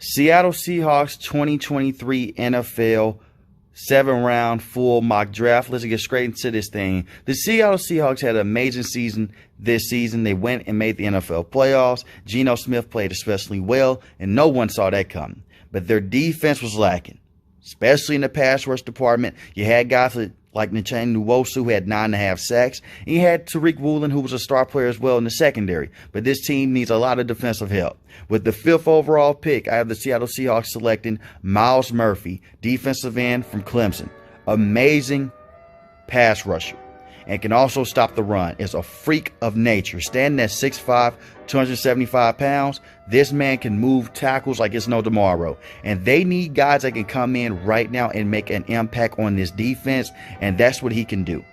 Seattle Seahawks 2023 NFL 7-round full mock draft. Let's get straight into this thing. The Seattle Seahawks had an amazing season this season. They went and made the NFL playoffs. Geno Smith played especially well, and no one saw that coming. But their defense was lacking, especially in the pass rush department. You had guys like Trenton who had 9.5 sacks. And you had Tariq Woolen, who was a star player as well in the secondary. But this team needs a lot of defensive help. With the 5th overall pick, I have the Seattle Seahawks selecting Myles Murphy, defensive end from Clemson. Amazing pass rusher, and can also stop the run. Is a freak of nature. Standing at 6'5", 275 pounds, this man can move tackles like it's no tomorrow. And they need guys that can come in right now and make an impact on this defense, and that's what he can do.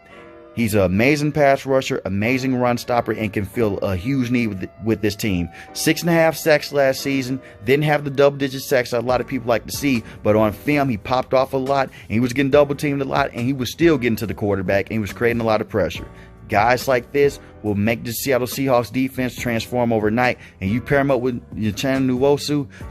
He's an amazing pass rusher, amazing run stopper, and can fill a huge need with this team. 6.5 sacks last season. Didn't have the double-digit sacks that a lot of people like to see, but on film, he popped off a lot, and he was getting double-teamed a lot, and he was still getting to the quarterback, and he was creating a lot of pressure. Guys like this will make the Seattle Seahawks defense transform overnight, and you pair him up with Trenton,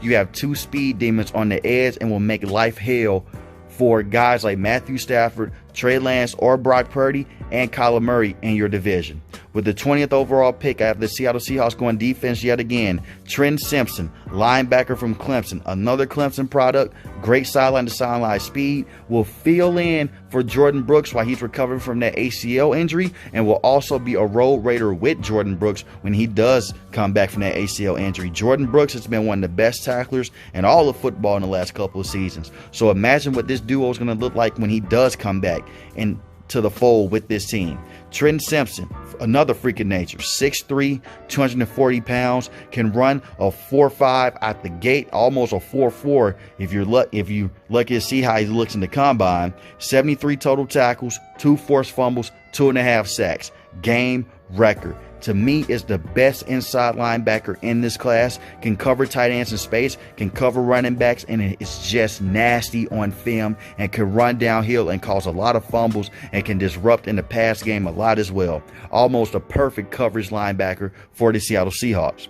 you have 2 speed demons on the edge and will make life hell for guys like Matthew Stafford, Trey Lance, or Brock Purdy, and Kyler Murray in your division. With the 20th overall pick, I have the Seattle Seahawks going defense yet again. Trenton Simpson, linebacker from Clemson, another Clemson product, great sideline-to-sideline speed, will fill in for Jordan Brooks while he's recovering from that ACL injury, and will also be a road raider with Jordan Brooks when he does come back from that ACL injury. Jordan Brooks has been one of the best tacklers in all of football in the last couple of seasons. So imagine what this duo is going to look like when he does come back into the fold with this team. Trenton Simpson, another freak of nature, 6'3", 240 pounds, can run a 4.5 at the gate, almost a 4.4 if you lucky to see how he looks in the combine. 73 total tackles, 2 forced fumbles, 2.5 sacks. Game record. To me, is the best inside linebacker in this class. Can cover tight ends in space, can cover running backs, and it's just nasty on film, and can run downhill and cause a lot of fumbles, and can disrupt in the pass game a lot as well. Almost a perfect coverage linebacker for the Seattle Seahawks.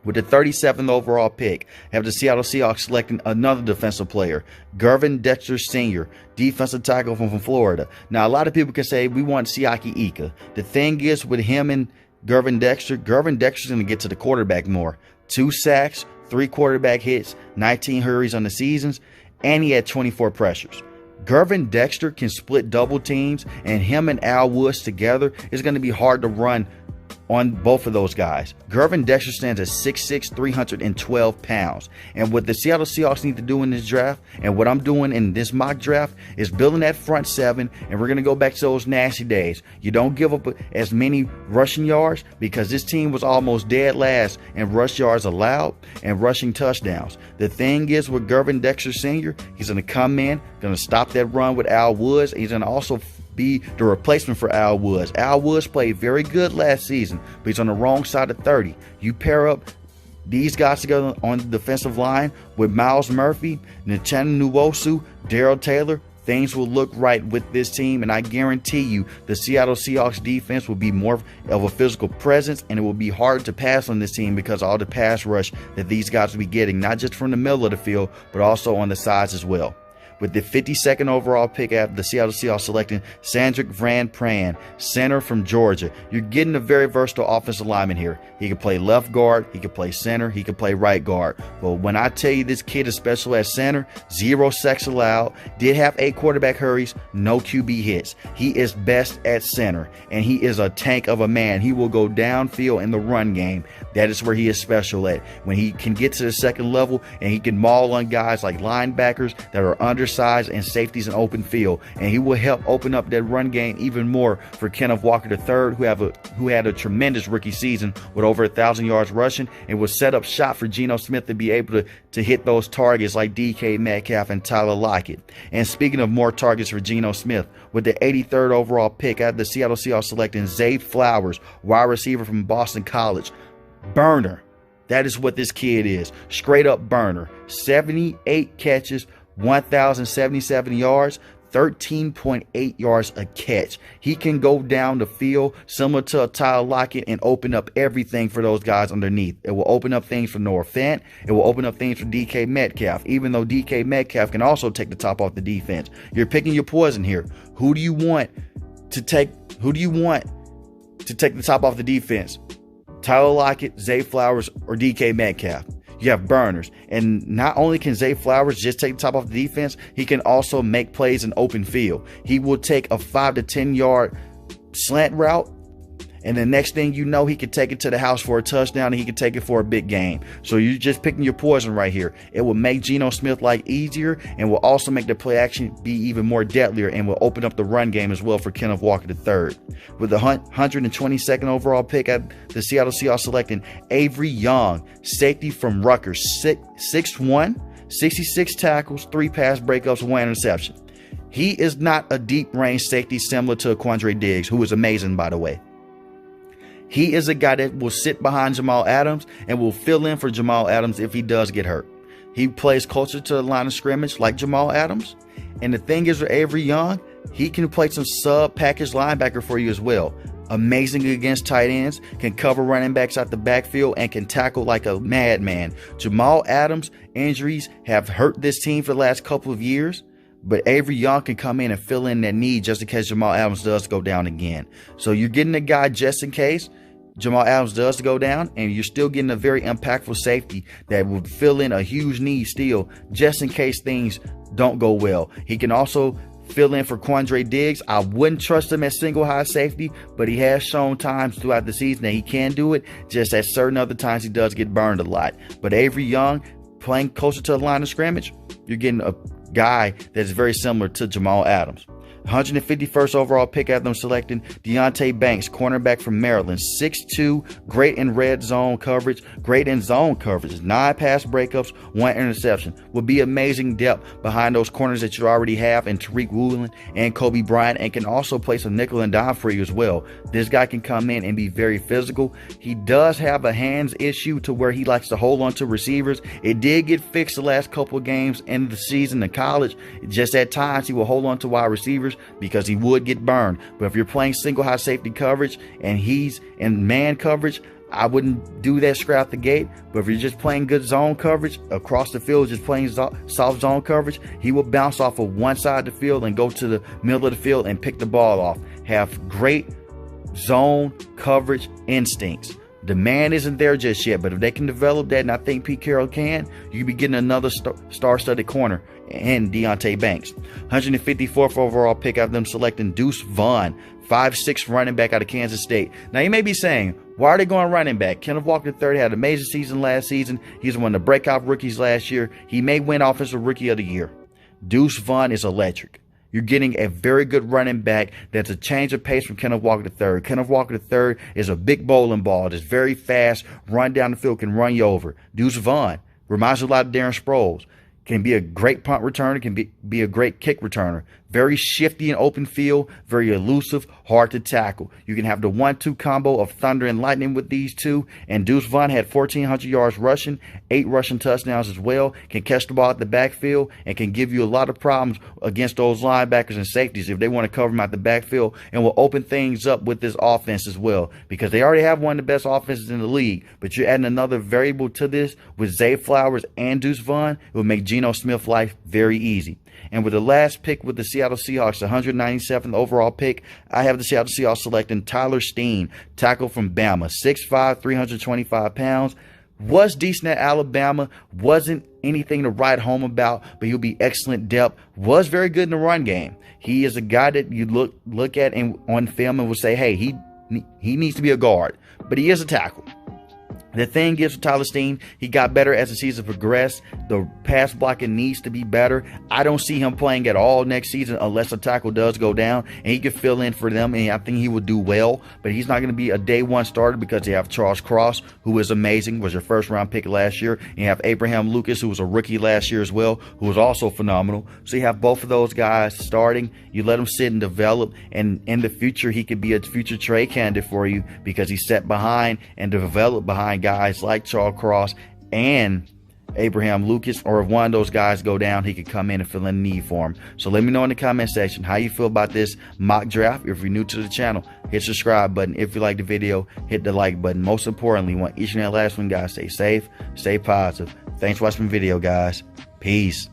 With the 37th overall pick, I have the Seattle Seahawks selecting another defensive player, Gervon Dexter Sr., defensive tackle from Florida. Now, a lot of people can say we want Siaki Ika. The thing is, with him and Gervon Dexter's going to get to the quarterback more. 2 sacks, 3 quarterback hits, 19 hurries on the seasons, and he had 24 pressures. Gervon Dexter can split double teams, and him and Al Woods together is going to be hard to run on both of those guys. Gervon Dexter stands at 6'6", 312 pounds. And what the Seattle Seahawks need to do in this draft, and what I'm doing in this mock draft, is building that front 7, and we're going to go back to those nasty days. You don't give up as many rushing yards, because this team was almost dead last in rush yards allowed and rushing touchdowns. The thing is, with Gervon Dexter Sr., he's going to come in, going to stop that run with Al Woods, and he's going to also be the replacement for Al Woods. Al Woods played very good last season, but he's on the wrong side of 30. You pair up these guys together on the defensive line with Myles Murphy, Nchennu, Darrell Taylor, things will look right with this team, and I guarantee you the Seattle Seahawks defense will be more of a physical presence, and it will be hard to pass on this team because of all the pass rush that these guys will be getting, not just from the middle of the field, but also on the sides as well. With the 52nd overall pick, after the Seattle Seahawks selecting Sandrick Van Pran, center from Georgia. You're getting a very versatile offensive lineman here. He can play left guard, he can play center, he can play right guard. But when I tell you this kid is special at center, 0 sacks allowed, did have 8 quarterback hurries, no QB hits. He is best at center, and he is a tank of a man. He will go downfield in the run game. That is where he is special at. When he can get to the second level, and he can maul on guys like linebackers that are undersized and safeties in open field, and he will help open up that run game even more for Kenneth Walker III, who had a tremendous rookie season with over 1,000 yards rushing, and was set up shop for Geno Smith to be able to hit those targets like DK Metcalf and Tyler Lockett. And speaking of more targets for Geno Smith, with the 83rd overall pick, out of the Seattle Seahawks selecting Zay Flowers, wide receiver from Boston College. Burner. That is what this kid is. Straight up burner. 78 catches, 1,077 yards, 13.8 yards a catch. He can go down the field similar to a Tyler Lockett and open up everything for those guys underneath. It will open up things for Noah Fant. It will open up things for DK Metcalf, even though DK Metcalf can also take the top off the defense. You're picking your poison here. Who do you want to take the top off the defense? Tyler Lockett, Zay Flowers, or DK Metcalf? You have burners. And not only can Zay Flowers just take the top off the defense, he can also make plays in open field. He will take a 5 to 10 yard slant route, and the next thing you know, he can take it to the house for a touchdown, and he can take it for a big game. So you're just picking your poison right here. It will make Geno Smith life easier, and will also make the play action be even more deadlier, and will open up the run game as well for Kenneth Walker III. With the 122nd overall pick at the Seattle Seahawks selecting Avery Young, safety from Rutgers, 6'1", 66 tackles, 3 pass breakups, 1 interception. He is not a deep range safety similar to Quandre Diggs, who is amazing, by the way. He is a guy that will sit behind Jamal Adams and will fill in for Jamal Adams if he does get hurt. He plays closer to the line of scrimmage like Jamal Adams. And the thing is with Avery Young, he can play some sub-package linebacker for you as well. Amazing against tight ends, can cover running backs out the backfield, and can tackle like a madman. Jamal Adams' injuries have hurt this team for the last couple of years, but Avery Young can come in and fill in that need just in case Jamal Adams does go down again. So you're getting a guy just in case Jamal Adams does go down, and you're still getting a very impactful safety that will fill in a huge need still just in case things don't go well. He can also fill in for Quandre Diggs. I wouldn't trust him at single high safety, but he has shown times throughout the season that he can do it. Just at certain other times he does get burned a lot. But Avery Young, playing closer to the line of scrimmage, you're getting a guy that's very similar to Jamal Adams. 151st overall pick at them selecting Deonte Banks, cornerback from Maryland, 6'2", great in red zone coverage, great in zone coverage, 9 pass breakups, 1 interception. Would be amazing depth behind those corners that you already have in Tariq Woolen and Kobe Bryant, and can also play some nickel and dime for you as well. This guy can come in and be very physical. He does have a hands issue to where he likes to hold on to receivers. It did get fixed the last couple of games in the season in college. Just at times he will hold on to wide receivers because he would get burned. But if you're playing single high safety coverage and he's in man coverage, I wouldn't do that straight out the gate. But if you're just playing good zone coverage across the field, just playing soft zone coverage, he will bounce off of one side of the field and go to the middle of the field and pick the ball off. Have great zone coverage instincts. The man isn't there just yet, but if they can develop that, and I think Pete Carroll can, you can be getting another star-studded corner in Deonte Banks. 154th overall pick out of them selecting Deuce Vaughn, 5'6" running back out of Kansas State. Now you may be saying, why are they going running back? Kenneth Walker III had an amazing season last season. He's one of the breakout rookies last year. He may win Offensive Rookie of the Year. Deuce Vaughn is electric. You're getting a very good running back that's a change of pace from Kenneth Walker III. Kenneth Walker III is a big bowling ball that's very fast, run down the field, can run you over. Deuce Vaughn reminds you a lot of Darren Sproles. Can be a great punt returner, can be a great kick returner. Very shifty in open field, very elusive, hard to tackle. You can have the 1-2 combo of thunder and lightning with these two. And Deuce Vaughn had 1,400 yards rushing, 8 rushing touchdowns as well. Can catch the ball at the backfield and can give you a lot of problems against those linebackers and safeties if they want to cover him out the backfield, and will open things up with this offense as well, because they already have one of the best offenses in the league. But you're adding another variable to this with Zay Flowers and Deuce Vaughn. It will make Geno Smith's life very easy. And with the last pick with the Seattle Seahawks, the 197th overall pick, I have the Seattle Seahawks selecting Tyler Steen, tackle from Bama, 6'5", 325 pounds. Was decent at Alabama, wasn't anything to write home about, but he'll be excellent depth. Was very good in the run game. He is a guy that you look at and on film and will say, hey, he needs to be a guard, but he is a tackle. The thing is with Tyler Steen, he got better as the season progressed. The pass blocking needs to be better. I don't see him playing at all next season unless a tackle does go down, and he can fill in for them, and I think he would do well. But he's not going to be a day one starter because you have Charles Cross, who is amazing, was your first round pick last year. And you have Abraham Lucas, who was a rookie last year as well, who was also phenomenal. So you have both of those guys starting. You let him sit and develop, and in the future he could be a future trade candidate for you because he's set behind and developed behind guys like Charles Cross and Abraham Lucas, or if one of those guys go down, he could come in and fill in the need for him. So let me know in the comment section how you feel about this mock draft. If you're new to the channel, hit subscribe button. If you like the video, hit the like button. Most importantly, we want each and every last one, guys, stay safe, stay positive. Thanks for watching the video, guys. Peace.